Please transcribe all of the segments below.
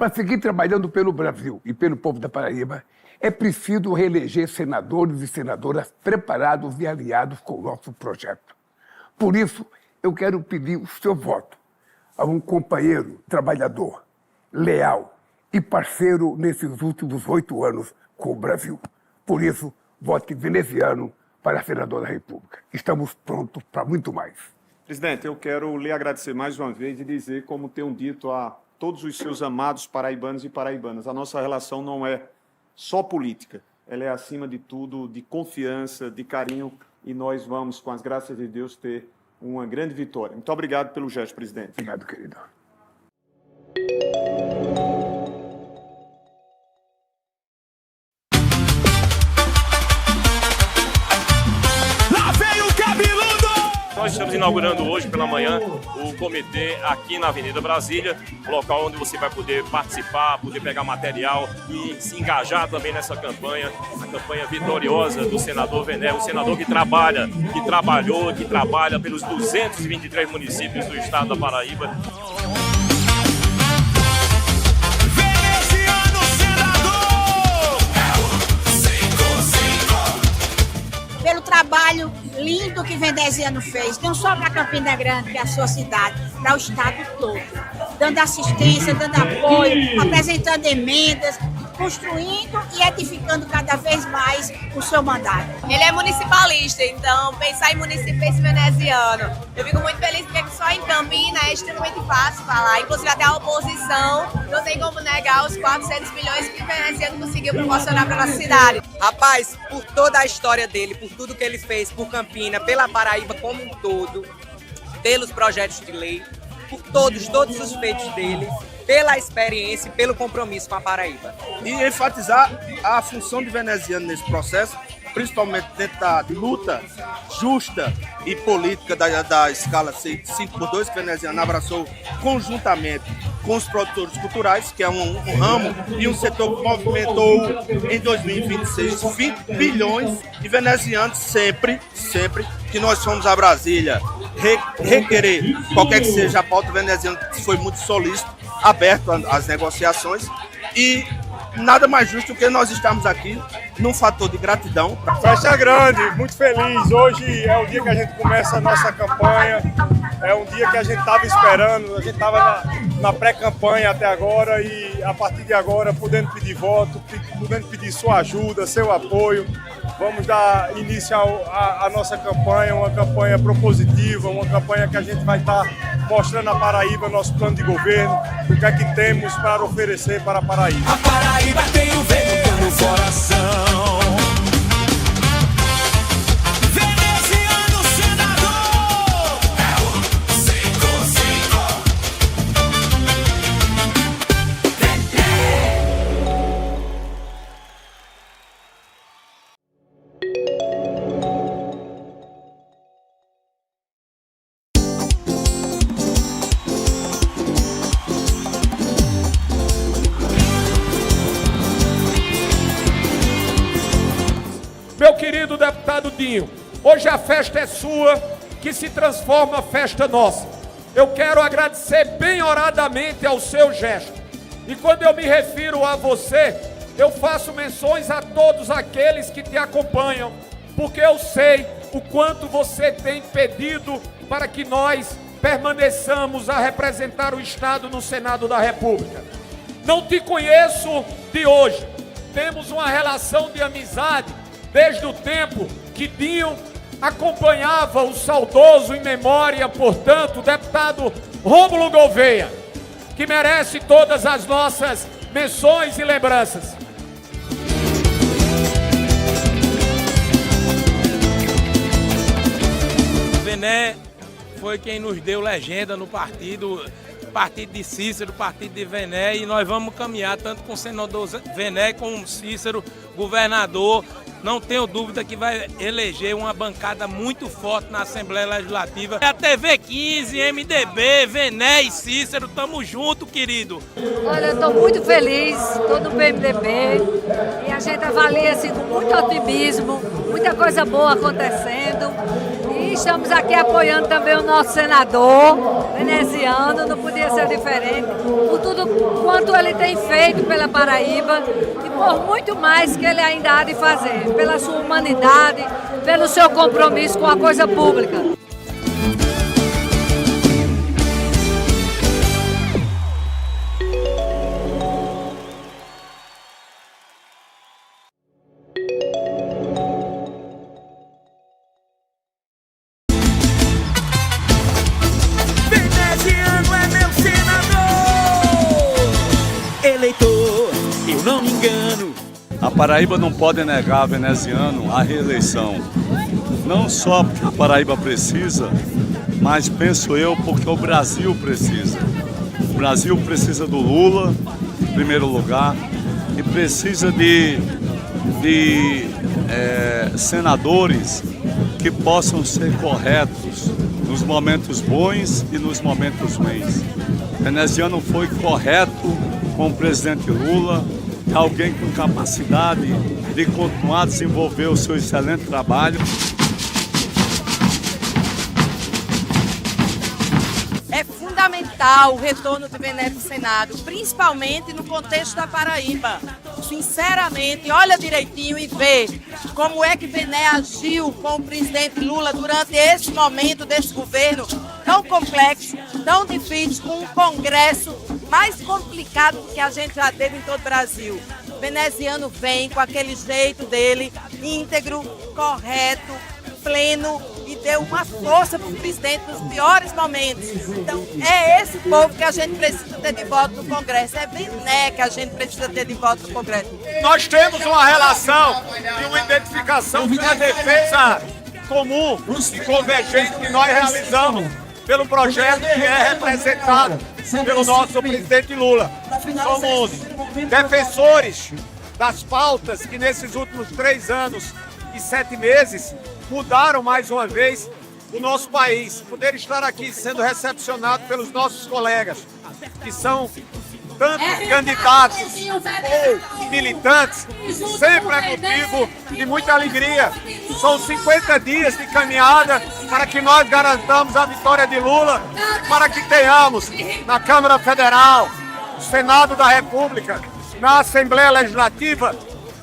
Para seguir trabalhando pelo Brasil e pelo povo da Paraíba, é preciso reeleger senadores e senadoras preparados e alinhados com o nosso projeto. Por isso, eu quero pedir o seu voto a um companheiro trabalhador, leal e parceiro nesses últimos 8 anos com o Brasil. Por isso, vote veneziano para a senadora da República. Estamos prontos para muito mais. Presidente, eu quero lhe agradecer mais uma vez e dizer, como tenho dito a todos os seus amados paraibanos e paraibanas, a nossa relação não é só política, ela é, acima de tudo, de confiança, de carinho, e nós vamos, com as graças de Deus, ter uma grande vitória. Muito obrigado pelo gesto, presidente. Obrigado, querido. Nós estamos inaugurando hoje pela manhã o comitê aqui na Avenida Brasília, um local onde você vai poder participar, poder pegar material e se engajar também nessa campanha, a campanha vitoriosa do senador Vené, o senador que trabalha, que trabalhou, que trabalha pelos 223 municípios do estado da Paraíba. Pelo trabalho lindo que Veneziano fez, não só para Campina Grande, que é a sua cidade, para o estado todo, dando assistência, dando apoio, apresentando emendas, construindo e edificando cada vez mais o seu mandato. Ele é municipalista, então pensar em município veneziano. Eu fico muito feliz porque só em Campina é extremamente fácil falar, inclusive até a oposição não tem como negar os 400 milhões que o veneziano conseguiu proporcionar para a nossa cidade. Rapaz, por toda a história dele, por tudo que ele fez por Campina, pela Paraíba como um todo, pelos projetos de lei, por todos os feitos dele, pela experiência e pelo compromisso com a Paraíba. E enfatizar a função de veneziano nesse processo, principalmente dentro da luta justa e política da escala 5x2, que o veneziano abraçou conjuntamente com os produtores culturais, que é um ramo e um setor que movimentou em 2026 20 bilhões, e venezianos sempre que nós fomos a Brasília requerer qualquer que seja a pauta, veneziano foi muito solícito, aberto às negociações, e nada mais justo do que nós estarmos aqui num fator de gratidão. Festa grande, muito feliz. Hoje é o dia que a gente começa a nossa campanha, é um dia que a gente estava esperando, a gente estava na pré-campanha até agora e a partir de agora podendo pedir voto, podendo pedir sua ajuda, seu apoio. Vamos dar início à nossa campanha, uma campanha propositiva, uma campanha que a gente vai estar mostrando à Paraíba nosso plano de governo, o que é que temos para oferecer para a Paraíba. A Paraíba tem o vento no coração. Veneziano senador é o 5-5. Meu querido deputado Dinho, hoje a festa é sua, que se transforma a festa nossa. Eu quero agradecer bem oradamente ao seu gesto. E quando eu me refiro a você, eu faço menções a todos aqueles que te acompanham, porque eu sei o quanto você tem pedido para que nós permaneçamos a representar o Estado no Senado da República. Não te conheço de hoje, temos uma relação de amizade desde o tempo que Dinho acompanhava o saudoso em memória, portanto, o deputado Rômulo Gouveia, que merece todas as nossas menções e lembranças. Vené foi quem nos deu legenda no partido de Cícero, partido de Vené, e nós vamos caminhar tanto com o senador Vené como Cícero, governador. Não tenho dúvida que vai eleger uma bancada muito forte na Assembleia Legislativa. A TV 15, MDB, Vené e Cícero, tamo junto, querido. Olha, eu estou muito feliz, estou no PMDB e a gente avalia assim, com muito otimismo, muita coisa boa acontecendo. E E estamos aqui apoiando também o nosso senador veneziano, não podia ser diferente, por tudo quanto ele tem feito pela Paraíba e por muito mais que ele ainda há de fazer, pela sua humanidade, pelo seu compromisso com a coisa pública. Veneziano é meu senador. Eleitor, eu não me engano. A Paraíba não pode negar a veneziano a reeleição. Não só porque a Paraíba precisa, mas penso eu porque o Brasil precisa. O Brasil precisa do Lula, em primeiro lugar, e precisa de senadores que possam ser corretos nos momentos bons e nos momentos ruins. O veneziano foi correto com o presidente Lula, é alguém com capacidade de continuar a desenvolver o seu excelente trabalho. É fundamental o retorno do Bené para o Senado, principalmente no contexto da Paraíba. Sinceramente, olha direitinho e vê como é que Bené agiu com o presidente Lula durante esse momento desse governo tão complexo, tão difícil, com um Congresso mais complicado que a gente já teve em todo o Brasil. O veneziano vem com aquele jeito dele, íntegro, correto, pleno, e deu uma força para o presidente nos piores momentos. Então, é esse povo que a gente precisa ter de volta no Congresso. É Bené que a gente precisa ter de volta no Congresso. Nós temos uma relação e uma identificação com a defesa comum e convergente que nós realizamos pelo projeto que é representado pelo nosso presidente Lula. Somos defensores das pautas que nesses últimos 3 anos e 7 meses mudaram mais uma vez o nosso país. Poder estar aqui sendo recepcionado pelos nossos colegas, que são tanto candidatos ou militantes, sempre é motivo de muita alegria. São 50 dias de caminhada para que nós garantamos a vitória de Lula, para que tenhamos na Câmara Federal, no Senado da República, na Assembleia Legislativa,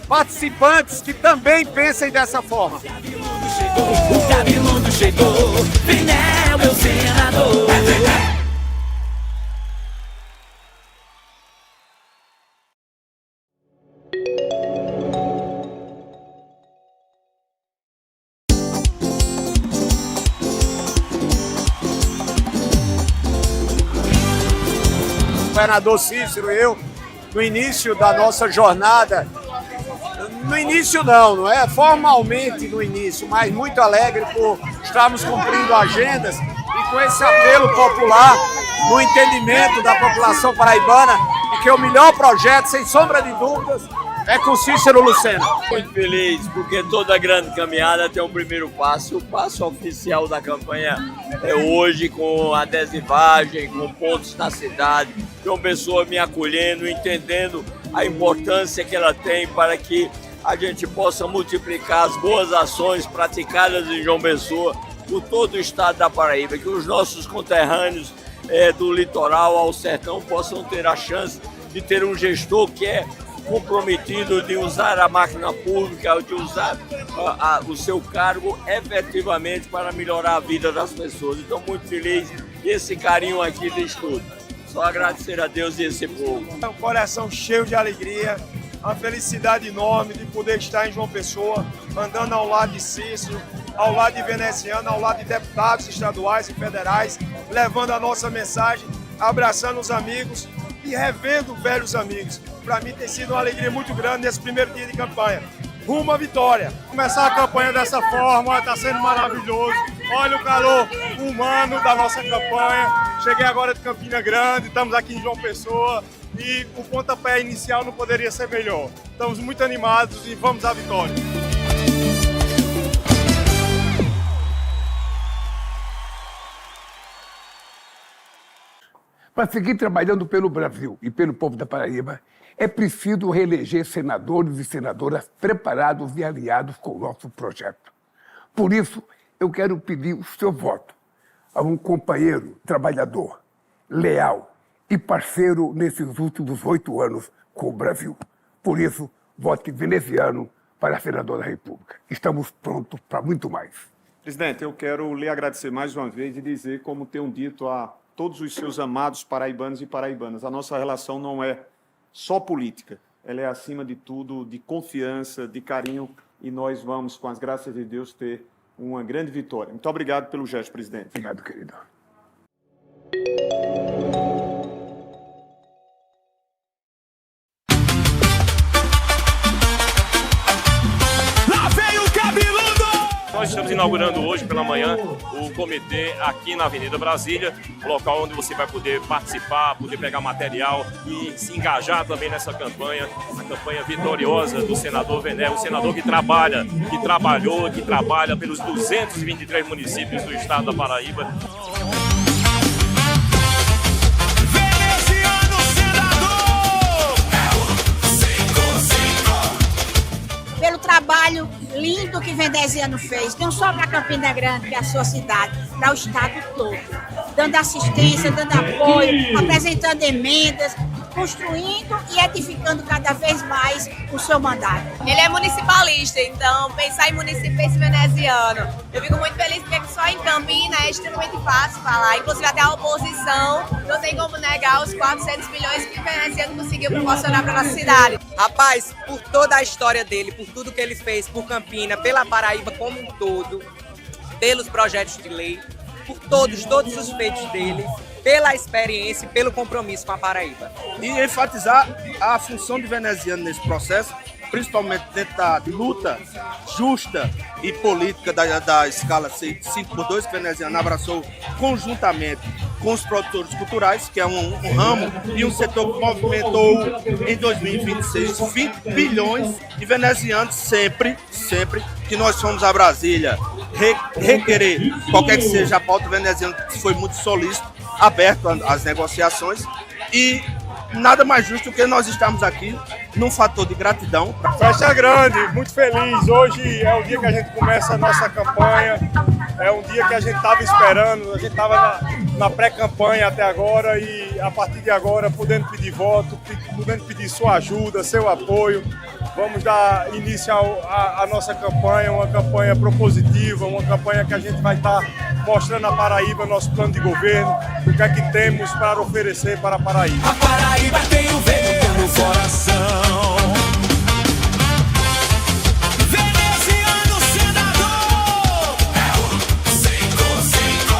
participantes que também pensem dessa forma. O Gabilondo chegou, Bené, meu senador. O governador Cícero e eu, no início da nossa jornada, no início não é formalmente no início, mas muito alegre por estarmos cumprindo agendas e com esse apelo popular, no entendimento da população paraibana, de que o melhor projeto, sem sombra de dúvidas, é com Cícero Lucena. Muito feliz, porque toda grande caminhada tem um primeiro passo. O passo oficial da campanha é hoje, com adesivagem, com pontos na cidade, João Pessoa me acolhendo, entendendo a importância que ela tem para que a gente possa multiplicar as boas ações praticadas em João Pessoa por todo o estado da Paraíba, que os nossos conterrâneos do litoral ao sertão possam ter a chance de ter um gestor que é comprometido de usar a máquina pública, de usar o seu cargo efetivamente para melhorar a vida das pessoas. Então, muito feliz e esse carinho aqui de estudo. Só agradecer a Deus e esse povo. É um coração cheio de alegria, uma felicidade enorme de poder estar em João Pessoa, andando ao lado de Cícero, ao lado de veneziano, ao lado de deputados estaduais e federais, levando a nossa mensagem, abraçando os amigos e revendo velhos amigos. Para mim tem sido uma alegria muito grande nesse primeiro dia de campanha. Rumo à vitória. Começar a campanha dessa forma está sendo maravilhoso. Olha o calor humano da nossa campanha. Cheguei agora de Campina Grande, estamos aqui em João Pessoa e o pontapé inicial não poderia ser melhor. Estamos muito animados e vamos à vitória. Para seguir trabalhando pelo Brasil e pelo povo da Paraíba, é preciso reeleger senadores e senadoras preparados e alinhados com o nosso projeto. Por isso, eu quero pedir o seu voto a um companheiro trabalhador, leal e parceiro nesses últimos 8 anos com o Brasil. Por isso, vote veneziano para senador da República. Estamos prontos para muito mais. Presidente, eu quero lhe agradecer mais uma vez e dizer, como tenho dito a todos os seus amados paraibanos e paraibanas, a nossa relação não é só política, ela é, acima de tudo, de confiança, de carinho, e nós vamos, com as graças de Deus, ter uma grande vitória. Muito obrigado pelo gesto, presidente. Obrigado, querido. Nós estamos inaugurando hoje pela manhã o comitê aqui na Avenida Brasília, um local onde você vai poder participar, poder pegar material e se engajar também nessa campanha, a campanha vitoriosa do senador Vené, o senador que trabalha, que trabalhou, que trabalha pelos 223 municípios do estado da Paraíba. Pelo trabalho lindo que Veneziano fez, não só para Campina Grande, que é a sua cidade, para o estado todo, dando assistência, dando apoio, apresentando emendas, construindo e edificando cada vez mais o seu mandato. Ele é municipalista, então pensar em município, pensa em veneziano. Eu fico muito feliz porque só em Campina é extremamente fácil falar. Inclusive até a oposição não tem como negar os 400 milhões que o veneziano conseguiu proporcionar para a nossa cidade. Rapaz, por toda a história dele, por tudo que ele fez por Campina, pela Paraíba como um todo, pelos projetos de lei, por todos os feitos dele, pela experiência e pelo compromisso com a Paraíba. E enfatizar a função de veneziano nesse processo, principalmente dentro da luta justa e política da escala 5x2, que veneziano abraçou conjuntamente com os produtores culturais, que é um ramo e um setor que movimentou em 2026 20 bilhões, e venezianos sempre que nós fomos a Brasília requerer qualquer que seja a pauta, veneziano foi muito solícito, aberto às negociações, e nada mais justo do que nós estamos aqui num fator de gratidão. Festa grande, muito feliz. Hoje é o dia que a gente começa a nossa campanha, é um dia que a gente estava esperando, a gente estava na pré-campanha até agora, e a partir de agora podendo pedir voto, podendo pedir sua ajuda, seu apoio. Vamos dar início à nossa campanha, uma campanha propositiva, uma campanha que a gente vai estar mostrando à Paraíba nosso plano de governo, o que é que temos para oferecer para a Paraíba. A Paraíba tem o vento no coração. Veneziano senador é o 5-5.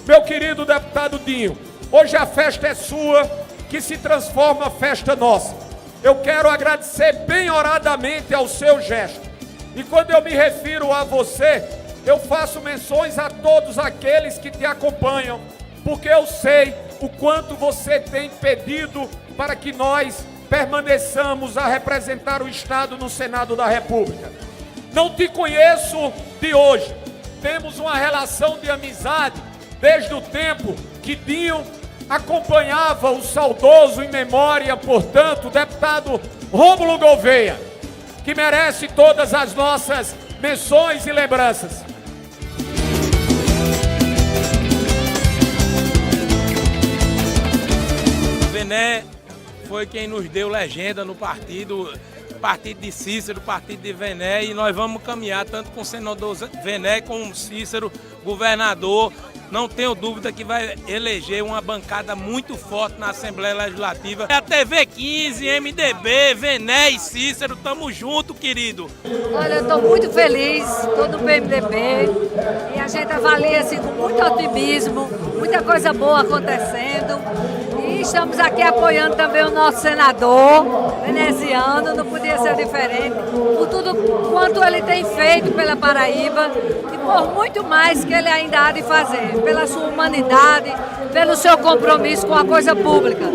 Meu querido deputado Dinho, hoje a festa é sua, que se transforma festa nossa. Eu quero agradecer bem oradamente ao seu gesto. E quando eu me refiro a você, eu faço menções a todos aqueles que te acompanham, porque eu sei o quanto você tem pedido para que nós permaneçamos a representar o Estado no Senado da República. Não te conheço de hoje, temos uma relação de amizade desde o tempo que Dinho acompanhava o saudoso, em memória, portanto, deputado Rômulo Gouveia, que merece todas as nossas menções e lembranças. Vené foi quem nos deu legenda no partido de Cícero, partido de Vené, e nós vamos caminhar tanto com o senador Vené como Cícero, governador. Não tenho dúvida que vai eleger uma bancada muito forte na Assembleia Legislativa. A TV 15, MDB, Vené e Cícero, tamo junto, querido. Olha, eu estou muito feliz, estou no PMDB e a gente avalia assim, com muito otimismo, muita coisa boa acontecendo. E estamos aqui apoiando também o nosso senador veneziano, não podia ser diferente, por tudo quanto ele tem feito pela Paraíba e por muito mais que ele ainda há de fazer, pela sua humanidade, pelo seu compromisso com a coisa pública.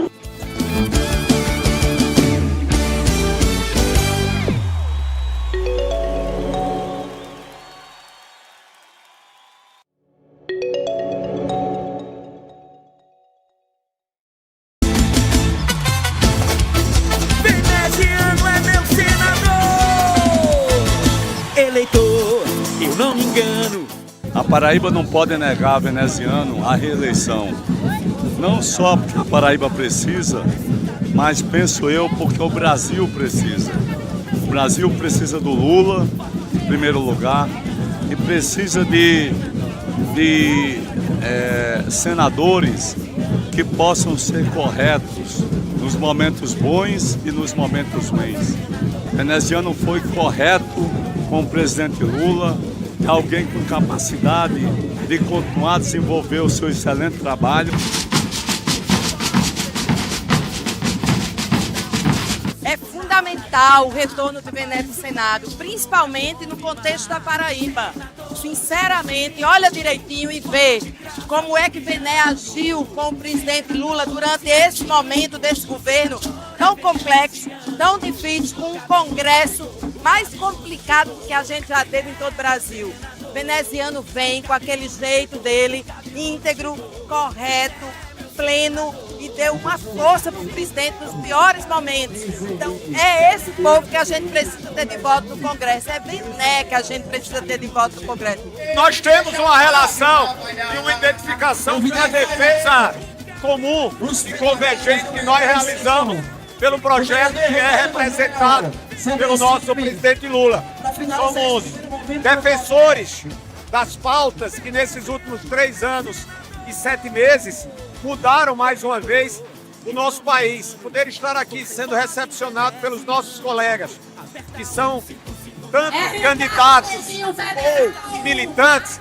eu não me engano. A Paraíba não pode negar a veneziano a reeleição. Não só porque a Paraíba precisa, mas penso eu porque o Brasil precisa. O Brasil precisa do Lula, em primeiro lugar, e precisa de senadores que possam ser corretos nos momentos bons e nos momentos ruins. Veneziano foi correto com o presidente Lula, é alguém com capacidade de continuar a desenvolver o seu excelente trabalho. É fundamental o retorno de Bené do Senado, principalmente no contexto da Paraíba. Sinceramente, olha direitinho e vê como é que Bené agiu com o presidente Lula durante esse momento desse governo tão complexo, tão difícil, com um congresso mais complicado que a gente já teve em todo o Brasil. O veneziano vem com aquele jeito dele, íntegro, correto, pleno, e deu uma força para o presidente nos piores momentos. Então, é esse povo que a gente precisa ter de volta no Congresso. É Bené que a gente precisa ter de volta no Congresso. Nós temos uma relação e uma identificação com a defesa comum e convergente que nós realizamos pelo projeto que é representado pelo nosso presidente Lula. Somos defensores das pautas que nesses últimos 3 anos e 7 meses mudaram mais uma vez o nosso país. Poder estar aqui sendo recepcionado pelos nossos colegas, que são tanto candidatos ou militantes,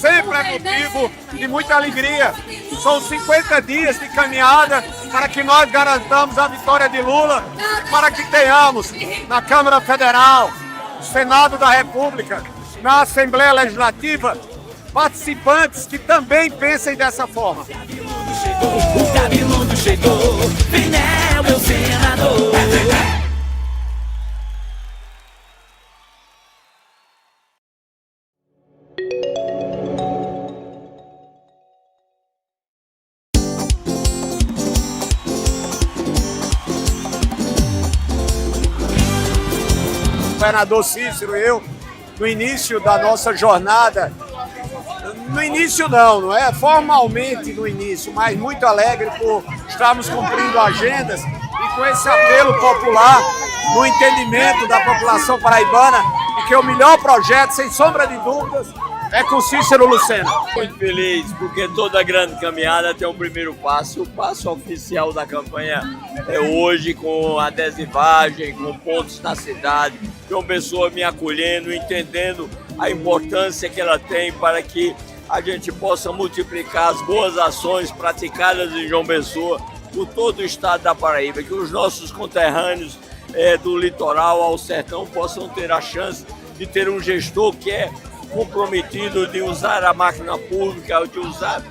sempre é motivo de muita alegria. São 50 dias de caminhada para que nós garantamos a vitória de Lula, para que tenhamos na Câmara Federal, no Senado da República, na Assembleia Legislativa, participantes que também pensem dessa forma. O cabeludo chegou, Bené, meu senador. Governador Cícero e eu, no início da nossa jornada, no início não é formalmente no início, mas muito alegre por estarmos cumprindo agendas e com esse apelo popular, no entendimento da população paraibana, de que o melhor projeto, sem sombra de dúvidas, é com Cícero Lucena. Muito feliz, porque toda grande caminhada tem um primeiro passo. O passo oficial da campanha é hoje, com adesivagem, com pontos na cidade, João Pessoa me acolhendo, entendendo a importância que ela tem para que a gente possa multiplicar as boas ações praticadas em João Pessoa por todo o estado da Paraíba, que os nossos conterrâneos do litoral ao sertão possam ter a chance de ter um gestor que é comprometido de usar a máquina pública, de usar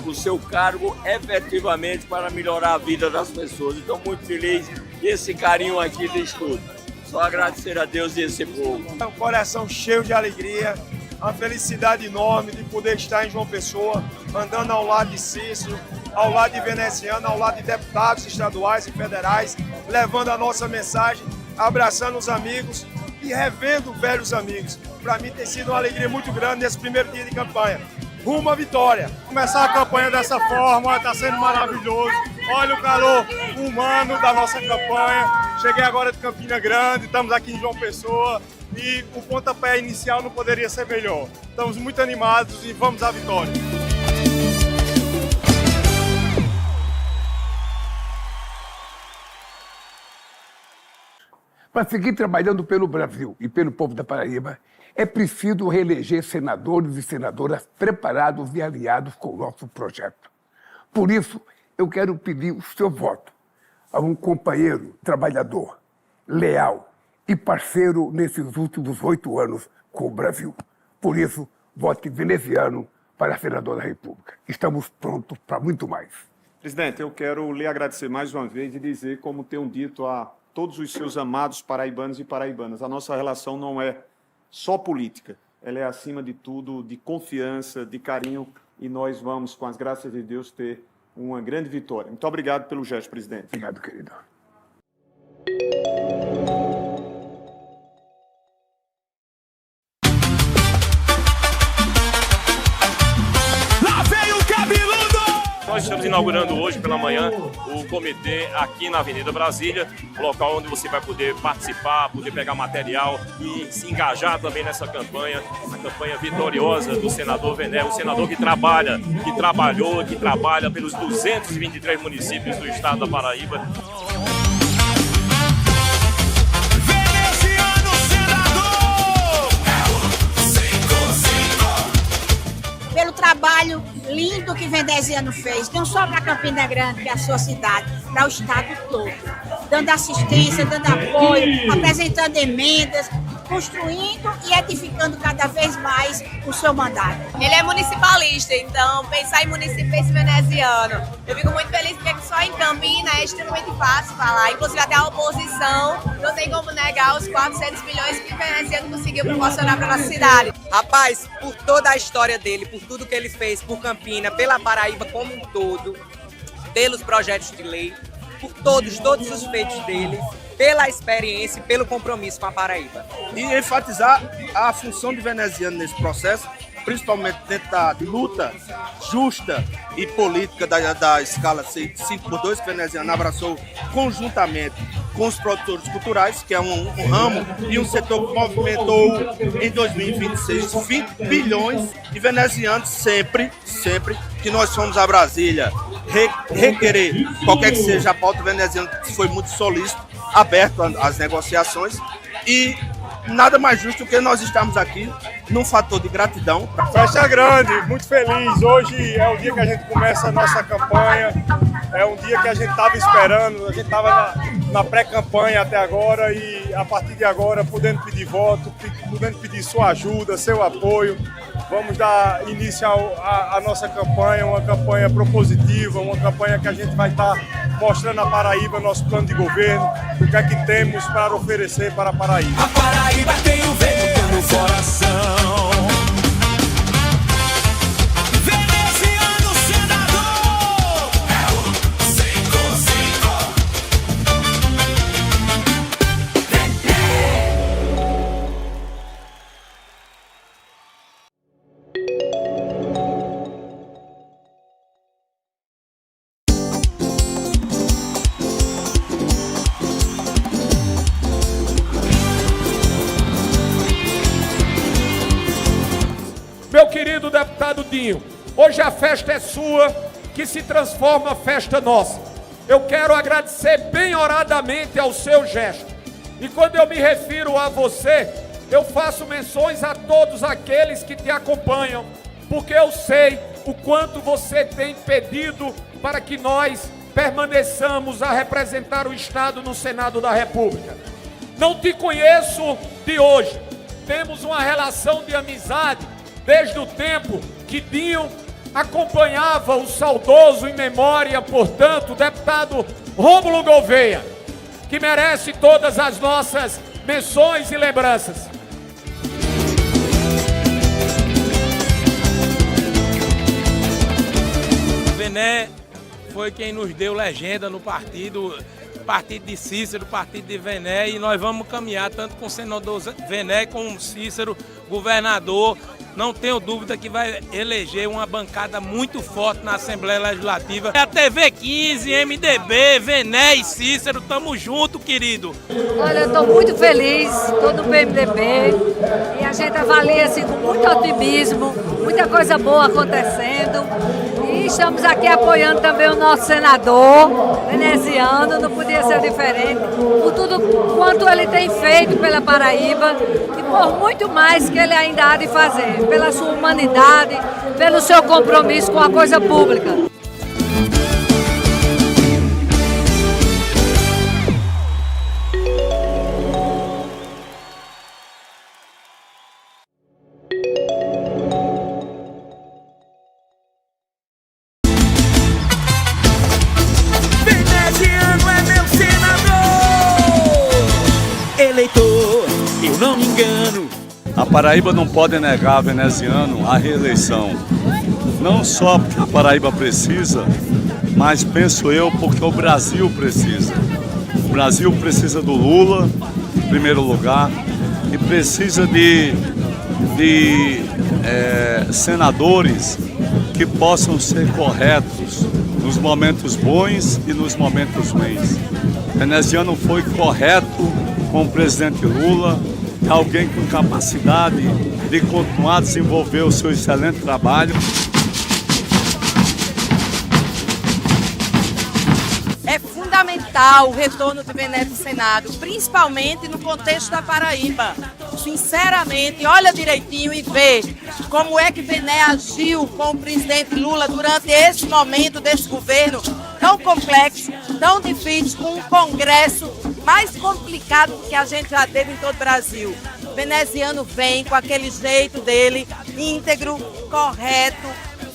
o seu cargo efetivamente para melhorar a vida das pessoas. Então, muito feliz e esse carinho aqui de estudo. Só agradecer a Deus e esse povo. É um coração cheio de alegria, uma felicidade enorme de poder estar em João Pessoa, andando ao lado de Cícero, ao lado de veneziano, ao lado de deputados estaduais e federais, levando a nossa mensagem, abraçando os amigos e revendo velhos amigos. Para mim tem sido uma alegria muito grande nesse primeiro dia de campanha. Rumo à vitória. Começar a campanha dessa forma está sendo maravilhoso. Olha o calor humano da nossa campanha. Cheguei agora de Campina Grande, estamos aqui em João Pessoa e o pontapé inicial não poderia ser melhor. Estamos muito animados e vamos à vitória. Para seguir trabalhando pelo Brasil e pelo povo da Paraíba, é preciso reeleger senadores e senadoras preparados e alinhados com o nosso projeto. Por isso, eu quero pedir o seu voto a um companheiro trabalhador, leal e parceiro nesses últimos 8 anos com o Brasil. Por isso, vote veneziano para senador da República. Estamos prontos para muito mais. Presidente, eu quero lhe agradecer mais uma vez e dizer, como tenho dito a todos os seus amados paraibanos e paraibanas, a nossa relação não é só política, ela é, acima de tudo, de confiança, de carinho, e nós vamos, com as graças de Deus, ter uma grande vitória. Muito obrigado pelo gesto, presidente. Obrigado, querido. estamos inaugurando hoje pela manhã o comitê aqui na Avenida Brasília, um local onde você vai poder participar, poder pegar material e se engajar também nessa campanha, a campanha vitoriosa do senador Vené, um senador que trabalha, que trabalhou, que trabalha pelos 223 municípios do estado da Paraíba. Pelo trabalho lindo que Veneziano fez, não só para Campina Grande, que é a sua cidade, para o estado todo, dando assistência, dando apoio, apresentando emendas, construindo e edificando cada vez mais o seu mandato. Ele é municipalista, então pensar em município veneziano. Eu fico muito feliz porque só em Campina é extremamente fácil falar. Inclusive até a oposição não tem como negar os 400 milhões que o veneziano conseguiu proporcionar para a nossa cidade. Rapaz, por toda a história dele, por tudo que ele fez por Campina, pela Paraíba como um todo, pelos projetos de lei, por todos os feitos dele, pela experiência e pelo compromisso com a Paraíba. E enfatizar a função de Veneziano nesse processo, principalmente dentro da luta justa e política da escala 5x2, que Veneziano abraçou conjuntamente com os produtores culturais, que é um ramo e um setor que movimentou em 2026 20 bilhões, e Veneziano sempre que nós fomos a Brasília requerer qualquer que seja a pauta, Veneziano foi muito solícito, aberto às negociações, e nada mais justo do que nós estamos aqui num fator de gratidão. Festa grande, muito feliz. Hoje é o dia que a gente começa a nossa campanha, é um dia que a gente estava esperando, a gente estava na pré-campanha até agora e a partir de agora podendo pedir voto, podendo pedir sua ajuda, seu apoio. Vamos dar início à nossa campanha, uma campanha propositiva, uma campanha que a gente vai estar mostrando à Paraíba nosso plano de governo, o que é que temos para oferecer para a Paraíba. A Paraíba tem o vento no coração. Veneziano senador é o 5-5. Meu querido deputado Dinho, hoje a festa é sua, que se transforma festa nossa. Eu quero agradecer bem oradamente ao seu gesto. E quando eu me refiro a você, eu faço menções a todos aqueles que te acompanham, porque eu sei o quanto você tem pedido para que nós permaneçamos a representar o Estado no Senado da República. Não te conheço de hoje, temos uma relação de amizade desde o tempo que Dinho acompanhava o saudoso em memória, portanto, deputado Rômulo Gouveia, que merece todas as nossas menções e lembranças. Vené foi quem nos deu legenda no partido de Cícero, partido de Vené, e nós vamos caminhar tanto com o senador Vené como Cícero, governador. Não tenho dúvida que vai eleger uma bancada muito forte na Assembleia Legislativa. A TV 15, MDB, Vené e Cícero, tamo junto, querido. Olha, eu estou muito feliz, estou no PMDB e a gente avalia assim, com muito otimismo, muita coisa boa acontecendo. E estamos aqui apoiando também o nosso senador veneziano, não podia ser diferente, por tudo quanto ele tem feito pela Paraíba e por muito mais que ele ainda há de fazer, pela sua humanidade, pelo seu compromisso com a coisa pública. Veneziano é meu senador. Eleitor, eu não me engano. A Paraíba não pode negar a Veneziano a reeleição. Não só porque a Paraíba precisa, mas penso eu porque o Brasil precisa. O Brasil precisa do Lula, em primeiro lugar, e precisa de senadores que possam ser corretos nos momentos bons e nos momentos ruins. Veneziano foi correto com o presidente Lula, é alguém com capacidade de continuar a desenvolver o seu excelente trabalho. É fundamental o retorno do Bené do Senado, principalmente no contexto da Paraíba. Sinceramente, olha direitinho e vê como é que Bené agiu com o presidente Lula durante esse momento desse governo tão complexo, tão difícil, com um Congresso mais complicado que a gente já teve em todo o Brasil. O veneziano vem com aquele jeito dele, íntegro, correto,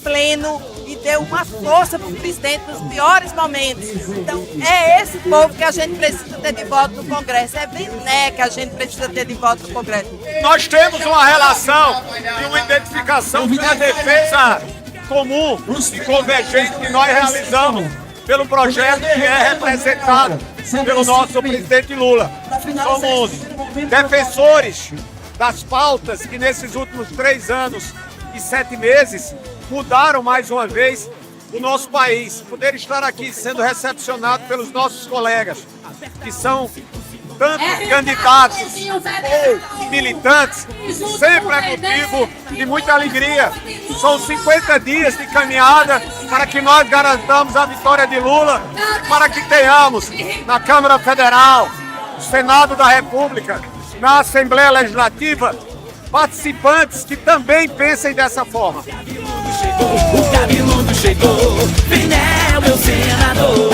pleno, e deu uma força para o presidente nos piores momentos. Então, é esse povo que a gente precisa ter de volta no Congresso. É Bené que a gente precisa ter de volta no Congresso. Nós temos uma relação e uma identificação com a defesa comum e convergente que nós realizamos pelo projeto que é representado pelo nosso presidente Lula. Somos defensores das pautas que nesses últimos 3 anos e 7 meses mudaram mais uma vez o nosso país. Poder estar aqui sendo recepcionado pelos nossos colegas, que são tanto candidatos ou militantes, sempre é motivo de muita alegria. São 50 dias de caminhada para que nós garantamos a vitória de Lula, para que tenhamos na Câmara Federal, no Senado da República, na Assembleia Legislativa, participantes que também pensem dessa forma. O cabeludo chegou, Bené, meu senador.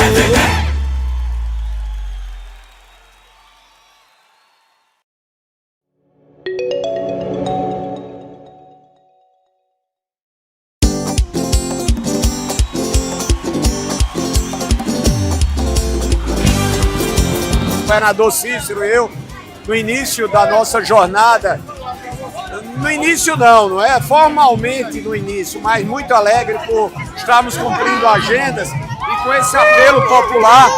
O governador Cícero e eu, no início da nossa jornada, no início não é formalmente no início, mas muito alegre por estarmos cumprindo agendas e com esse apelo popular,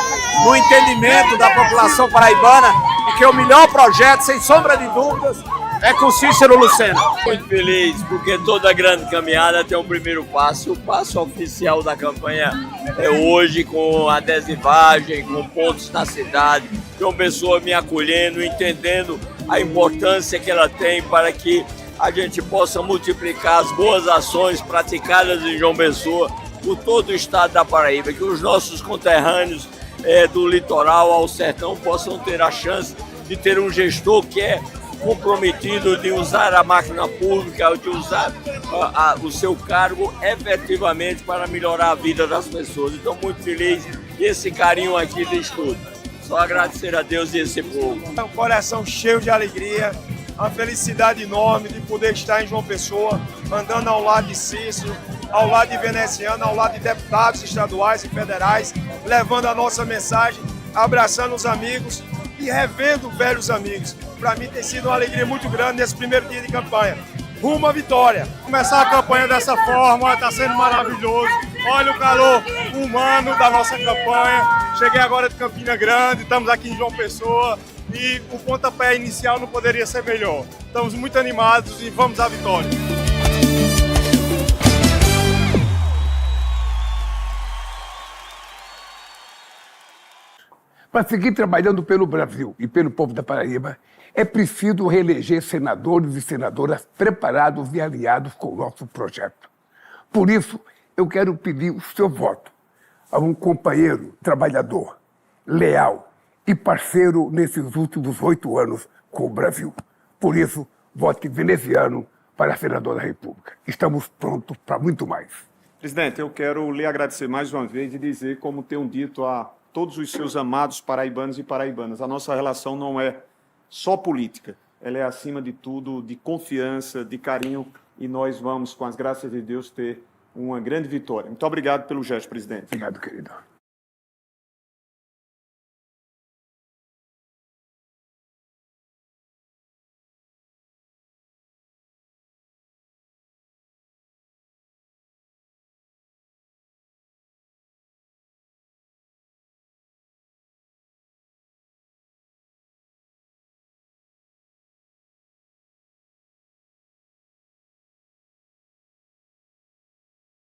no entendimento da população paraibana, de que o melhor projeto, sem sombra de dúvidas, é com Cícero Lucena. Muito feliz, porque toda grande caminhada tem um primeiro passo. O passo oficial da campanha é hoje, com adesivagem, com pontos na cidade, João Pessoa me acolhendo, entendendo a importância que ela tem para que a gente possa multiplicar as boas ações praticadas em João Pessoa por todo o estado da Paraíba, que os nossos conterrâneos do litoral ao sertão possam ter a chance de ter um gestor que é comprometido de usar a máquina pública, de usar o seu cargo efetivamente para melhorar a vida das pessoas. Então, muito feliz esse carinho aqui de estudo. Só agradecer a Deus e esse povo. É um coração cheio de alegria, uma felicidade enorme de poder estar em João Pessoa, andando ao lado de Cícero, ao lado de veneziano, ao lado de deputados estaduais e federais, levando a nossa mensagem, abraçando os amigos e revendo velhos amigos. Para mim tem sido uma alegria muito grande nesse primeiro dia de campanha. Rumo à vitória. Começar a campanha dessa forma está sendo maravilhoso. Olha o calor humano da nossa campanha. Cheguei agora de Campina Grande, estamos aqui em João Pessoa e o pontapé inicial não poderia ser melhor. Estamos muito animados e vamos à vitória. Para seguir trabalhando pelo Brasil e pelo povo da Paraíba, é preciso reeleger senadores e senadoras preparados e alinhados com o nosso projeto. Por isso, eu quero pedir o seu voto a um companheiro trabalhador, leal e parceiro nesses últimos 8 anos com o Brasil. Por isso, vote veneziano para senador da República. Estamos prontos para muito mais. Presidente, eu quero lhe agradecer mais uma vez e dizer, como tenho dito a todos os seus amados paraibanos e paraibanas, a nossa relação não é só política, ela é, acima de tudo, de confiança, de carinho, e nós vamos, com as graças de Deus, ter uma grande vitória. Muito obrigado pelo gesto, presidente. Obrigado, querido.